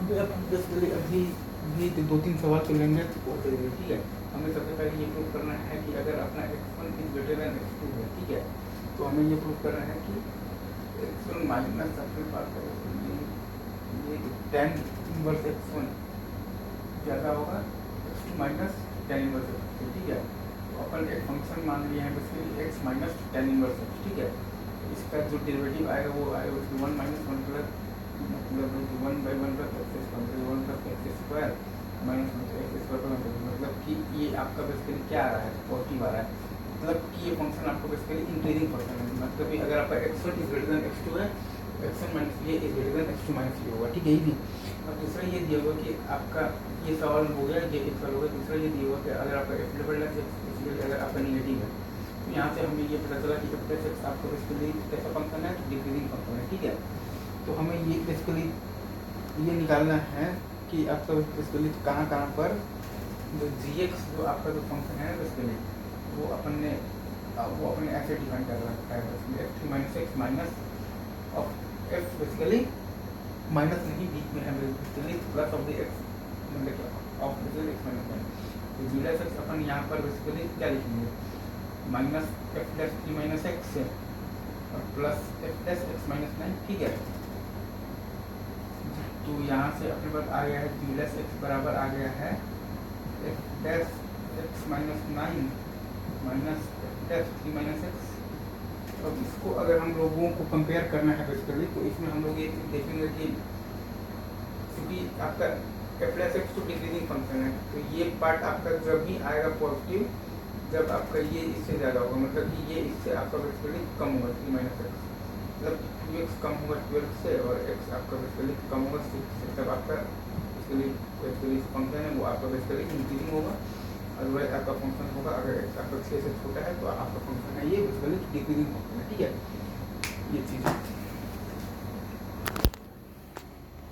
यहाँ पे अपन बेसिकली अभी अभी 2-3 सवाल कर लेंगे तो ठीक है। हमें सबसे पहले ये प्रूव करना है कि अगर अपना x1 is greater than x2 है, ठीक है, तो हमें ये प्रूव करना है कि x1 माइनस अपने पास ये tan इनवर्स x1 ज़्यादा होगा x2 minus tan inverse x2, ठीक है। तो अपन एक फंक्शन मान लिया है basically x minus tan inverse x, ठीक है। इसका जो डेरिवेटिव आएगा वो आएगा उसकी 1 माइनस 1 प्लस मतलब 1/1 plus x square 1 plus x square minus x square, मतलब कि ये आपका बेसिकली क्या आ रहा है, पॉजिटिव आ रहा है, मतलब कि ये फंक्शन आपको बेसिकली इंक्रीजिंग फंक्शन है, मतलब कि अगर आपका x1 is greater than x2 है, x1 माइनस ये is greater than x2 minus ये होगा, ठीक है। ये और दूसरा ये दिया होगा कि आपका ये सवाल हो गया, ये एक सवाल हो गया। दूसरा ये दिया होगा कि अगर आपका f डबल अगर आपका निगेटिव है, तो यहाँ से हमें ये पता चला कि f प्लस एक्स आपका बेसिकली कैसा फंक्शन है, डिक्रीजिंग फंक्शन है, ठीक है। तो हमें ये बेसिकली ये निकालना है कि आपका बेसिकली कहाँ कहाँ पर जो gx जो आपका जो फंक्शन है बेसिकली वो अपन ने ऐसे डिफाइन कर रखा है basically f3 minus x minus of f basically minus नहीं बीच में है basically plus of the x मतलब ऑफ बेसिकली x माइनस 1, तो जीरो एक्स अपन यहाँ पर बेसिकली क्या लिखेंगे minus f plus 3 minus x और plus f plus x minus 9, ठीक है। तो यहाँ से अपने पास आ गया है जीरो एक्स बराबर आ गया है f plus x minus 9 minus f plus 3 minus x. अब इसको अगर हम लोगों को कंपेयर करना है बेसिकली तो इसमें हम लोग ये देखेंगे कि क्योंकि आपका f प्लस एक्स तो डिक्रीजिंग फंक्शन है, तो ये पार्ट आपका जब भी आएगा पॉजिटिव जब आपका ये इससे ज़्यादा होगा, मतलब कि ये इससे आपका बेसिकली कम होगा 3 माइनस एक्स, मतलब 2x कम होगा 12 से और x आपका बेसिकली कम होगा 6 से, तब आपका बेसिकली फंक्शन है वो आपका बेसिकली इंक्रीजिंग होगा। अदरवाइज आपका फंक्शन होगा अगर x आपका 6 से छोटा है तो आपका फंक्शन है ये बेसिकली डिक्रीजिंग फंक्शन है, ठीक है। ये चीज़